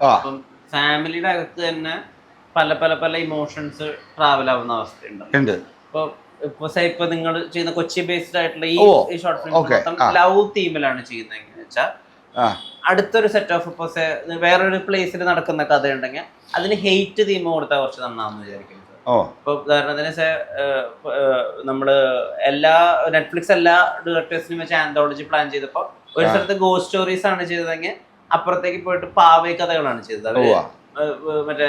അപ്പം ഫാമിലിയുടെ അകത്ത് തന്നെ പല പല പല ഇമോഷൻസ് ട്രാവൽ ആവുന്ന അവസ്ഥയുണ്ട്. ഇപ്പൊ നിങ്ങൾ ചെയ്യുന്ന കൊച്ചി ബേസ്ഡ് ആയിട്ടുള്ള ഈ ഷോർട്ട് ഫിലിം ലവ് തീമിലാണ് ചെയ്യുന്നത്. എങ്ങനെയാ വെച്ചാൽ അടുത്തൊരു സെറ്റ് ഓഫ് ഇപ്പൊ വേറൊരു പ്ലേസിൽ നടക്കുന്ന കഥയുണ്ടെങ്കിൽ അതിന് ഹെയ്റ്റ് തീം കൊടുത്താൽ കുറച്ച് നന്നാന്ന് വിചാരിക്കുന്നത്. ഇപ്പൊ ഉദാഹരണത്തിന് നമ്മള് നെറ്റ്ഫ്ലിക്സ് എല്ലാ ഡയറക്ടേഴ്സിനും വെച്ച് ആന്തോളജി പ്ലാൻ ചെയ്തപ്പോ ഒരു സ്ഥലത്ത് ഗോസ്റ്റ് സ്റ്റോറീസ് ആണ് ചെയ്തതെങ്കിൽ അപ്പുറത്തേക്ക് പോയിട്ട് പാവൈ കഥകളാണ് ചെയ്തത്. അവര് മറ്റേ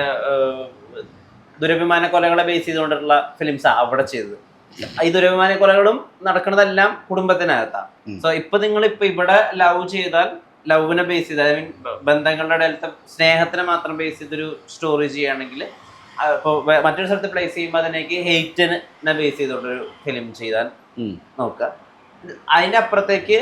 ദുരഭിമാന കൊലകളെ ബേസ് ചെയ്തുകൊണ്ടുള്ള ഫിലിംസാ അവിടെ ചെയ്തത്. ഈ ദുരഭിമാന കൊലകളും നടക്കുന്നതെല്ലാം കുടുംബത്തിനകത്താണ്. സോ നിങ്ങൾ ഇവിടെ ലവ് ചെയ്താൽ ലവിനെ ബേസ് ചെയ്ത്, ഐ മീൻ ബന്ധങ്ങളുടെ ഇടയിലത്തെ സ്നേഹത്തിനെ മാത്രം ബേസ് ചെയ്തൊരു സ്റ്റോറി ചെയ്യുകയാണെങ്കിൽ, ഇപ്പോൾ മറ്റൊരു സ്ഥലത്ത് പ്ലേസ് ചെയ്യുമ്പോൾ അതിനേക്ക് ഹെയ്റ്റിനെ ബേസ് ചെയ്തുകൊണ്ടൊരു ഫിലിം ചെയ്താൽ നോക്കുക. അതിൻ്റെ അപ്പുറത്തേക്ക്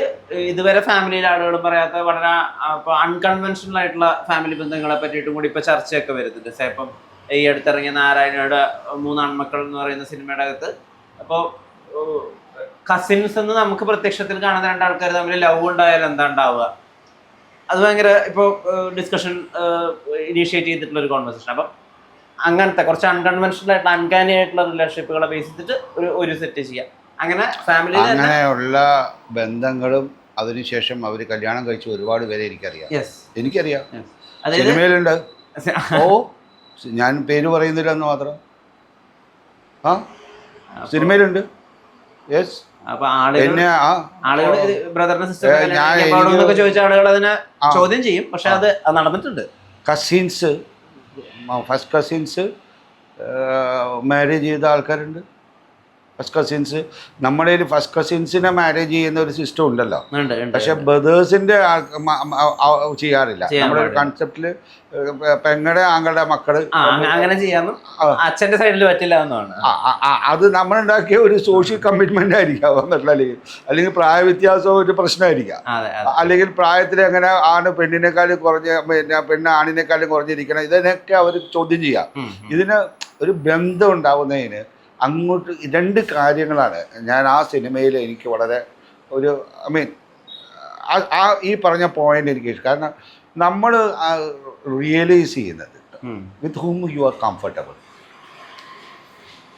ഇതുവരെ ഫാമിലിയിലെ ആളുകൾ പറയാത്ത വളരെ ഇപ്പോൾ അൺകൺവെൻഷണൽ ആയിട്ടുള്ള ഫാമിലി ബന്ധങ്ങളെ പറ്റിയിട്ടും കൂടി ഇപ്പോൾ ചർച്ചയൊക്കെ വരുന്നുണ്ട്. ഇപ്പം ഈ അടുത്തിറങ്ങിയ നാരായണയുടെ 3 ആൺമക്കൾ എന്ന് പറയുന്ന സിനിമയുടെ അകത്ത് അപ്പോൾ കസിൻസ് എന്ന് നമുക്ക് പ്രത്യക്ഷത്തിൽ കാണുന്ന 2 ആൾക്കാർ തമ്മിൽ ലവ് ഉണ്ടായാലും എന്താ ഉണ്ടാവുക, അത് ഭയങ്കര ഇപ്പോൾ ഡിസ്കഷൻ ഇനീഷ്യേറ്റ് ചെയ്തിട്ടുള്ള ഒരു കോൺവെർസേഷൻ. അപ്പം അങ്ങനത്തെ കുറച്ച് അൺകൺവെൻഷണൽ ആയിട്ടുള്ള അൺകാനി ആയിട്ടുള്ള റിലേഷൻഷിപ്പുകളെ ബേസ് ചെയ്തിട്ട് ഒരു സെറ്റ് ചെയ്യാം. അങ്ങനെ ഫാമിലി അങ്ങനെയുള്ള ബന്ധങ്ങളും അതിനുശേഷം അവർ കല്യാണം കഴിച്ച ഒരുപാട് പേരെ എനിക്കറിയാം. സിനിമയിലുണ്ട്. ഞാൻ പേര് പറയുന്നില്ല എന്ന് മാത്രം. സിനിമയിലുണ്ട്. യെസ്. ചോദിച്ച ആളുകൾ അതിനെ ചോദ്യം ചെയ്യും, പക്ഷെ അത് നടന്നിട്ടുണ്ട്. കസിൻസ്, ഫസ്റ്റ് കസിൻസ് മാരേജ് ചെയ്ത ആൾക്കാരുണ്ട്. ഫസ്റ്റ് കസിൻസ്, നമ്മുടെ ഫസ്റ്റ് കസിൻസിനെ മാരേജ് ചെയ്യുന്ന ഒരു സിസ്റ്റം ഉണ്ടല്ലോ, പക്ഷെ ബ്രദേഴ്സിന്റെ ചെയ്യാറില്ല. നമ്മുടെ ഒരു കൺസെപ്റ്റില് പെങ്ങളുടെ ആങ്ങളുടെ മക്കള് അങ്ങനെ ചെയ്യാനും അച്ഛന്റെ സൈഡിൽ പറ്റില്ല എന്നാണ്. അത് നമ്മളുണ്ടാക്കിയ ഒരു സോഷ്യൽ കമ്മിറ്റ്മെന്റ് ആയിരിക്കാം അല്ലെങ്കിൽ പ്രായ വ്യത്യാസവും ഒരു പ്രശ്നമായിരിക്കാം. അല്ലെങ്കിൽ പ്രായത്തിൽ എങ്ങനെ ആണ് പെണ്ണിനേക്കാളും പെണ്ണ് ആണിനേക്കാളും കുറഞ്ഞിരിക്കണം, ഇതിനൊക്കെ അവർ ചോദ്യം ചെയ്യാം. ഇതിന് ഒരു ബന്ധം ഉണ്ടാവുന്നതിന് അങ്ങോട്ട് 2 കാര്യങ്ങളാണ് ഞാൻ ആ സിനിമയിൽ എനിക്ക് വളരെ ഒരു ഈ പറഞ്ഞ പോയിന്റ് എനിക്ക് ഇഷ്ടം. കാരണം നമ്മൾ റിയലൈസ് ചെയ്യുന്നത് വിത്ത് ഹൂം യു ആർ കംഫർട്ടബിൾ.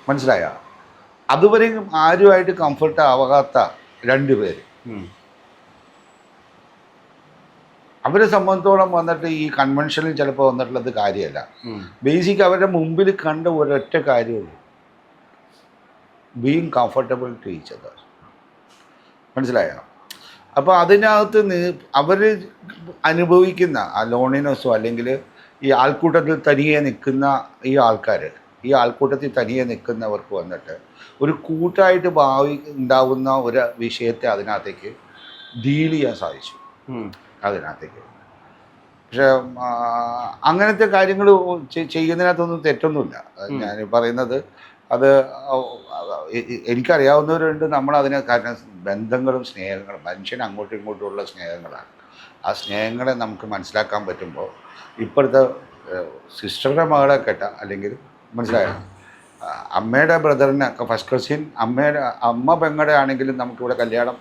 മനസ്സിലായ? അതുവരെയും ആരുമായിട്ട് കംഫർട്ട് ആവാത്ത 2 പേര് അവരെ സംബന്ധിച്ചോളം വന്നിട്ട് ഈ കൺവെൻഷനിൽ ചിലപ്പോൾ വന്നിട്ടുള്ളത് കാര്യമല്ല. ബേസിക് അവരുടെ മുമ്പിൽ കണ്ട ഒരൊറ്റ കാര്യമുള്ളൂ, being comfortable to each other. മനസ്സിലായോ? അപ്പോൾ അതിനകത്ത് അവർ അനുഭവിക്കുന്ന ആ ലോണിനെസ്സോ അല്ലെങ്കിൽ ഈ ആൾക്കൂട്ടത്തിൽ തനിയെ നിൽക്കുന്ന ഈ ആൾക്കൂട്ടത്തിൽ തനിയെ നിൽക്കുന്നവർക്ക് വന്നിട്ട് ഒരു കൂട്ടായിട്ട് ഭാവി ഉണ്ടാവുന്ന ഒരു വിഷയത്തെ അതിനകത്തേക്ക് ഡീൽ ചെയ്യാൻ സാധിച്ചു അതിനകത്തേക്ക്. പക്ഷെ അങ്ങനത്തെ കാര്യങ്ങൾ ചെയ്യുന്നതിനകത്തൊന്നും തെറ്റൊന്നുമില്ല. ഞാൻ പറയുന്നത് അത് എനിക്കറിയാവുന്നവരുണ്ട്. നമ്മളതിനെ കാരണം ബന്ധങ്ങളും സ്നേഹങ്ങളും മനുഷ്യൻ അങ്ങോട്ടും ഇങ്ങോട്ടുമുള്ള സ്നേഹങ്ങളാണ്. ആ സ്നേഹങ്ങളെ നമുക്ക് മനസ്സിലാക്കാൻ പറ്റുമ്പോൾ ഇപ്പോഴത്തെ സിസ്റ്ററുടെ മകളെ കേട്ട അല്ലെങ്കിൽ മനസ്സിലായോ, അമ്മയുടെ ബ്രദറിനെ ഫസ്റ്റ് കസിൻ അമ്മ പെങ്ങളുടെ ആണെങ്കിലും നമുക്കിവിടെ കല്യാണം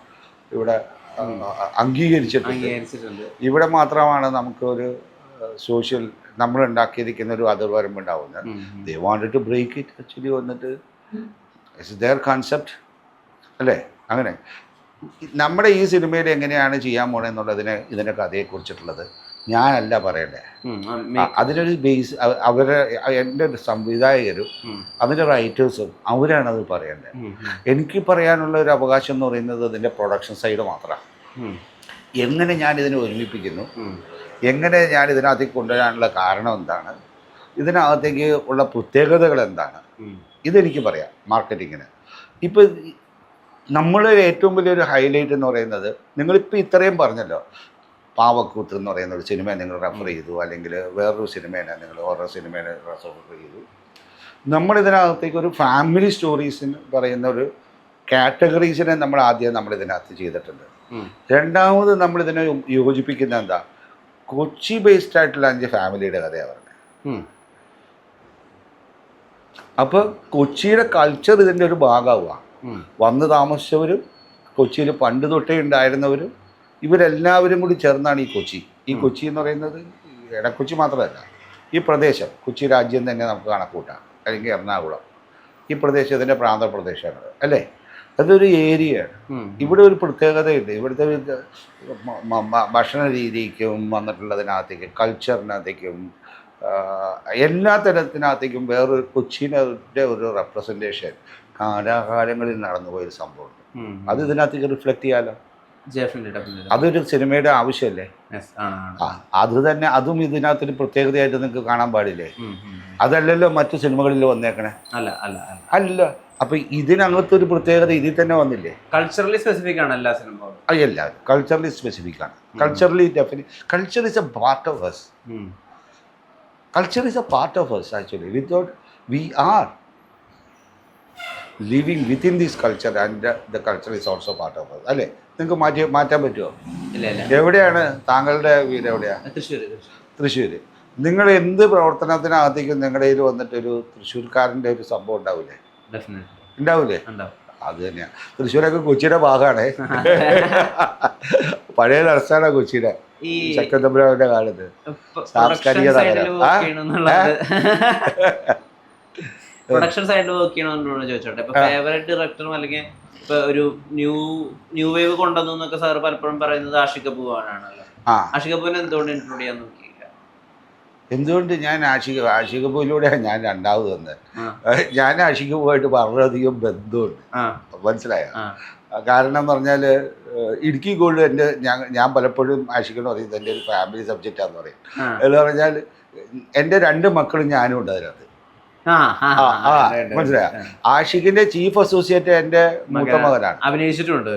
ഇവിടെ അംഗീകരിച്ചിട്ടുണ്ട്. ഇവിടെ മാത്രമാണ് നമുക്കൊരു സോഷ്യൽ നമ്മൾ ഉണ്ടാക്കിയിരിക്കുന്ന ഒരു അതിർവരമ്പുണ്ടാവുന്നത്. They wanted to break it. Actually വന്നിട്ട് ഇറ്റ്സ് ദെയർ കൺസെപ്റ്റ് അല്ലേ? അങ്ങനെ നമ്മുടെ ഈ സിനിമയിൽ എങ്ങനെയാണ് ചെയ്യാൻ പോണെന്നുള്ളതിന് ഇതിൻ്റെ കഥയെക്കുറിച്ചിട്ടുള്ളത് ഞാനല്ല പറയണ്ടേ. അതിനൊരു ബേസ് എൻ്റെ സംവിധായകരും അതിൻ്റെ റൈറ്റേഴ്സും അവരാണത് പറയേണ്ടത്. എനിക്ക് പറയാനുള്ള ഒരു അവകാശം എന്ന് പറയുന്നത് അതിൻ്റെ പ്രൊഡക്ഷൻ സൈഡ് മാത്രമാണ്. എങ്ങനെ ഞാനിതിനെ ഒരുമിപ്പിക്കുന്നു, എങ്ങനെ ഞാൻ ഇതിനകത്തേക്ക് കൊണ്ടുവരാനുള്ള കാരണം എന്താണ്, ഇതിനകത്തേക്ക് ഉള്ള പ്രത്യേകതകൾ എന്താണ്, ഇതെനിക്ക് പറയാം. മാർക്കറ്റിങ്ങിന് ഇപ്പോൾ നമ്മൾ ഏറ്റവും വലിയൊരു ഹൈലൈറ്റ് എന്ന് പറയുന്നത്, നിങ്ങളിപ്പോൾ ഇത്രയും പറഞ്ഞല്ലോ, പാവക്കൂത്ത് എന്ന് പറയുന്ന ഒരു സിനിമയെ നിങ്ങൾ റെഫർ ചെയ്തു, അല്ലെങ്കിൽ വേറൊരു സിനിമേനെ നിങ്ങൾ ഹൊറർ സിനിമേനെ റെഫർ ചെയ്തു. നമ്മളിതിനകത്തേക്ക് ഒരു ഫാമിലി സ്റ്റോറീസിന് പറയുന്ന ഒരു കാറ്റഗറീസിനെ നമ്മളിതിനകത്ത് ചെയ്തിട്ടുണ്ട്. രണ്ടാമത് നമ്മളിതിനെ യോജിപ്പിക്കുന്ന എന്താ, കൊച്ചി ബേസ്ഡ് ആയിട്ടുള്ള 5 ഫാമിലിയുടെ കഥയാണ് പറഞ്ഞത്. അപ്പോൾ കൊച്ചിയുടെ കൾച്ചർ ഇതിൻ്റെ ഒരു ഭാഗമാവുക. വന്ന് താമസിച്ചവരും കൊച്ചിയിൽ പണ്ട് തൊട്ടേ ഉണ്ടായിരുന്നവരും ഇവരെല്ലാവരും കൂടി ചേർന്നാണ് ഈ കൊച്ചി എന്ന് പറയുന്നത്. ഇടക്കൊച്ചി മാത്രമല്ല, ഈ പ്രദേശം കൊച്ചി രാജ്യം തന്നെ നമുക്ക് കണക്കൂട്ടാം, അല്ലെങ്കിൽ എറണാകുളം, ഈ പ്രദേശത്തിൻ്റെ പ്രാന്തപ്രദേശമാണ് അല്ലേ, അതൊരു ഏരിയയാണ്. ഇവിടെ ഒരു പ്രത്യേകതയുണ്ട്. ഇവിടുത്തെ ഭക്ഷണ രീതിക്കും വന്നിട്ടുള്ളതിനകത്തേക്കും കൾച്ചറിനകത്തേക്കും എല്ലാ തരത്തിനകത്തേക്കും വേറൊരു കൊച്ചിയുടെ ഒരു റെപ്രസെൻറ്റേഷൻ കാലാകാലങ്ങളിൽ നടന്നുപോയൊരു സംഭവമുണ്ട്. അത് ഇതിനകത്തേക്ക് റിഫ്ലക്റ്റ് ചെയ്യാലോ. അതൊരു സിനിമയുടെ ആവശ്യമല്ലേ? അത് തന്നെ, അതും ഇതിനകത്തൊരു പ്രത്യേകതയായിട്ട് നിങ്ങൾക്ക് കാണാൻ പാടില്ലേ? അതല്ലല്ലോ മറ്റു സിനിമകളിൽ വന്നേക്കണേ. അല്ല, അപ്പൊ ഇതിനകത്തൊരു പ്രത്യേകത ഇതിൽ തന്നെ വന്നില്ലേ? കൾച്ചറലി സ്പെസിഫിക് ആണ് എല്ലാ സിനിമകളും. അല്ല, കൾച്ചറലി സ്പെസിഫിക് ആണ്. Culturally culture is A part of us. Culture is a part of us actually. Without, we are living within this culture and the culture is also part of us. അല്ലേ? നിങ്ങൾക്ക് മാറ്റാൻ പറ്റുമോ? എവിടെയാണ് താങ്കളുടെ വീട്? എവിടെയാണ്? തൃശ്ശൂർ. നിങ്ങൾ എന്ത് പ്രവർത്തനത്തിനകത്തേക്കും നിങ്ങളുടെ കയ്യിൽ വന്നിട്ടൊരു തൃശ്ശൂർക്കാരൻ്റെ ഒരു സംഭവം ഉണ്ടാവില്ലേ? ഉണ്ടാവില്ലേ? അത് തന്നെയാണ്. തൃശ്ശൂരൊക്കെ കൊച്ചിയുടെ ഭാഗമാണ്. പഴയ തലസ്ഥാന കൊച്ചിയുടെ ശക്തമ്പുരാന്റെ കാലത്ത് സാംസ്കാരിക പ്രൊഡക്ഷൻ സൈഡിൽ വർക്ക് ചെയ്യണമെന്ന് ചോദിച്ചോട്ടെ. ഇപ്പൊ ഫേവറേറ്റ് ഡയറക്ടറും അല്ലെങ്കിൽ ഇപ്പൊ ഒരു ന്യൂ വേവ് കൊണ്ടുവന്നൊക്കെ സാർ പലപ്പോഴും പറയുന്നത് ആഷിഖ് കപൂർ ആണല്ലോ. ആഷിഖ് കപൂറിനെ എന്തുകൊണ്ട് ഇൻക്ലൂഡ് ചെയ്യാൻ നോക്കിയില്ല? എന്തുകൊണ്ട്? ഞാൻ ആഷിഖ് കപൂറിലൂടെയാണ് ഞാൻ രണ്ടാമത് വന്നത്. ഞാൻ ആഷിഖ് കപൂറുമായിട്ട് വളരെയധികം ബന്ധമുണ്ട്, മനസ്സിലായോ? കാരണം എന്ന് പറഞ്ഞാൽ ഇടുക്കി ഗോൾഡ് ഞാൻ പലപ്പോഴും ആഷിഖെന്ന് പറയുന്നത് എൻ്റെ ഒരു ഫാമിലി സബ്ജക്റ്റാന്ന് പറയും. എന്ന് പറഞ്ഞാൽ എൻ്റെ 2 മക്കളും ഞാനും ഉണ്ട് അതിനകത്ത്. മനസ്സിലായോ? ആഷിഖിന്റെ ചീഫ് അസോസിയേറ്റ് എൻ്റെ മൂത്ത മകനാണ്, അഭിനയിച്ചിട്ടുണ്ട്.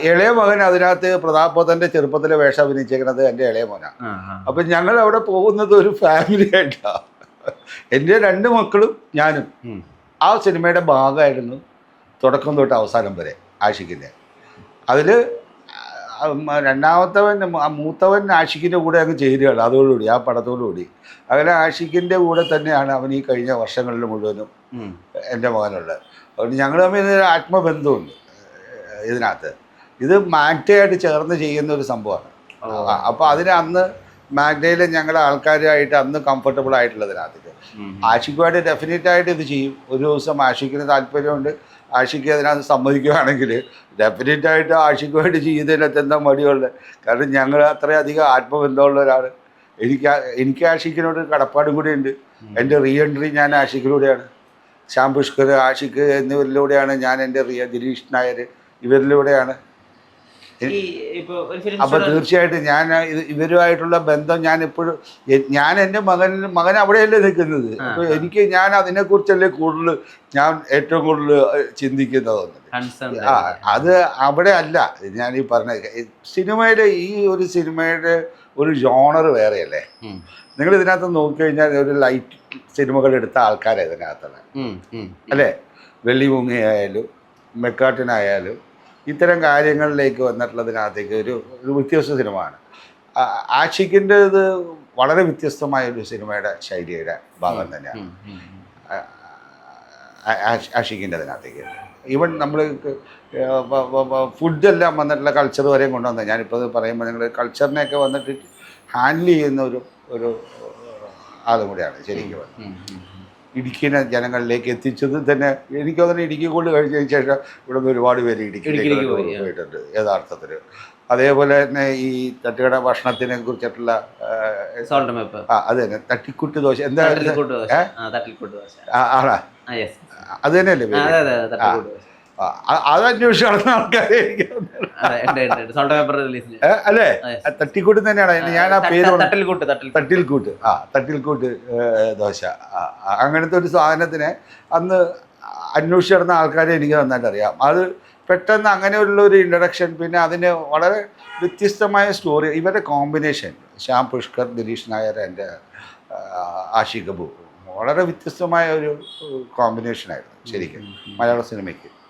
ഇളയ മകൻ അതിനകത്ത് പ്രതാപോധന്റെ ചെറുപ്പത്തിലെ വേഷം അഭിനയിച്ചേക്കുന്നത് എൻ്റെ ഇളയ മോനാണ്. അപ്പൊ ഞങ്ങൾ അവിടെ പോകുന്നത് ഒരു ഫാമിലി ആയിട്ടാണ്. എൻ്റെ 2 മക്കളും ഞാനും ആ സിനിമയുടെ ഭാഗമായിരുന്നു തുടക്കം തൊട്ട് അവസാനം വരെ ആഷിഖിൻ്റെ. അതിൽ മൂത്തവൻ ആഷിഖിൻ്റെ കൂടെ അങ്ങ് ചേരുകയാണ് അതോടുകൂടി, ആ പടത്തോടുകൂടി. അങ്ങനെ ആഷിഖിൻ്റെ കൂടെ തന്നെയാണ് അവൻ ഈ കഴിഞ്ഞ വർഷങ്ങളിൽ മുഴുവനും എൻ്റെ മകനുള്ളത്. അതുകൊണ്ട് ഞങ്ങൾ തമ്മിൽ ആത്മബന്ധമുണ്ട് ഇതിനകത്ത്. ഇത് മാഗ്നയായിട്ട് ചേർന്ന് ചെയ്യുന്ന ഒരു സംഭവമാണ്. അപ്പോൾ അതിന് അന്ന് മാഗ്നയിൽ ഞങ്ങളുടെ ആൾക്കാരുമായിട്ട് അന്ന് കംഫർട്ടബിൾ ആയിട്ടുള്ളതിനകത്ത് ആഷിഖുമായിട്ട് ഡെഫിനറ്റായിട്ട് ഇത് ചെയ്യും. ഒരു ദിവസം ആഷിഖിന് താല്പര്യമുണ്ട്, ആഷിഖ് അതിനകത്ത് സമ്മതിക്കുകയാണെങ്കിൽ ഡെഫിനറ്റായിട്ട് ആഷിഖുമായിട്ട് ചെയ്യുന്നതിനകത്ത് എന്താ മടിയുള്ളത്? കാരണം ഞങ്ങൾ അത്രയധികം ആത്മബന്ധമുള്ള ഒരാൾ. എനിക്ക് ആഷിഖിനോട് കടപ്പാടും കൂടി ഉണ്ട്. എൻ്റെ റീ എൻട്രി ഞാൻ ആഷിഖിലൂടെയാണ്. ശ്യാം പുഷ്കർ, ആഷിഖ് എന്നിവരിലൂടെയാണ് ഞാൻ എൻ്റെ ദിലീഷ് നായർ ഇവരിലൂടെയാണ്. അപ്പൊ തീർച്ചയായിട്ടും ഞാൻ ഇവരുമായിട്ടുള്ള ബന്ധം ഞാൻ എപ്പോഴും ഞാൻ എൻ്റെ മകൻ അവിടെയല്ലേ നിൽക്കുന്നത്. അപ്പൊ എനിക്ക് ഞാൻ അതിനെക്കുറിച്ചല്ലേ ഞാൻ ഏറ്റവും കൂടുതൽ ചിന്തിക്കുന്നതൊന്നും. അത് അവിടെ അല്ല ഞാൻ ഈ പറഞ്ഞ സിനിമയുടെ ഒരു സിനിമയുടെ ഒരു ജോണർ വേറെയല്ലേ. നിങ്ങൾ ഇതിനകത്ത് നോക്കിക്കഴിഞ്ഞാൽ ഒരു ലൈറ്റ് സിനിമകൾ എടുത്ത ആൾക്കാരെ ഇതിനകത്താണ് അല്ലേ. വെള്ളിമുങ്ങയായാലും മെക്കാട്ടിനായാലും ഇത്തരം കാര്യങ്ങളിലേക്ക് വന്നിട്ടുള്ളതിനകത്തേക്ക് ഒരു വ്യത്യസ്ത സിനിമയാണ്. ആഷിഖിൻ്റെ ഇത് വളരെ വ്യത്യസ്തമായ ഒരു സിനിമയുടെ ശൈലിയുടെ ഭാഗം തന്നെയാണ് ആഷിഖിൻ്റെ അതിനകത്തേക്ക്. ഈവൻ നമ്മൾ ഫുഡെല്ലാം വന്നിട്ടുള്ള കൾച്ചർ വരെയും കൊണ്ടുവന്നത്. ഞാനിപ്പോൾ പറയുമ്പോൾ നിങ്ങൾ കൾച്ചറിനെയൊക്കെ വന്നിട്ട് ഹാൻഡിൽ ചെയ്യുന്ന ഒരു ആളും കൂടിയാണ് ശരിക്കും. ഇടുക്കിനെ ജനങ്ങളിലേക്ക് എത്തിച്ചത് തന്നെ എനിക്ക് തോന്നുന്നു ഇടുക്കി കൊണ്ട് കഴിഞ്ഞതിന് ശേഷം ഇവിടെ നിന്ന് ഒരുപാട് പേര് ഇടുക്കിയിലേക്ക് പോയിട്ടുണ്ട് യഥാർത്ഥത്തിൽ. അതേപോലെ തന്നെ ഈ തട്ടുകട ഭക്ഷണത്തിനെ കുറിച്ചിട്ടുള്ള അത് തന്നെ തട്ടിക്കുട്ട് ദോശ എന്താ ആണാ അത് തന്നെയല്ലേ അത് അന്വേഷിച്ച് നടന്ന ആൾക്കാരെ അല്ലേ. തട്ടിക്കൂട്ട് തന്നെയാണ് ഞാൻ ആ പേര് തട്ടിൽക്കൂട്ട് തട്ടിൽക്കൂട്ട് ദോശ. അങ്ങനത്തെ ഒരു സാധനത്തിനെ അന്ന് അന്വേഷിച്ച് നടന്ന ആൾക്കാരെ എനിക്ക് നന്നായിട്ട് അറിയാം. അത് പെട്ടെന്ന് അങ്ങനെയുള്ള ഒരു ഇൻട്രഡക്ഷൻ, പിന്നെ അതിന് വളരെ വ്യത്യസ്തമായ സ്റ്റോറി. ഇവരുടെ കോമ്പിനേഷൻ ശ്യാം പുഷ്കർ, ദിലീഷ് നായർ ആൻഡ് ആഷിഖ് കപൂർ വളരെ വ്യത്യസ്തമായ ഒരു കോമ്പിനേഷനായിരുന്നു ശരിക്കും മലയാള സിനിമയ്ക്ക്.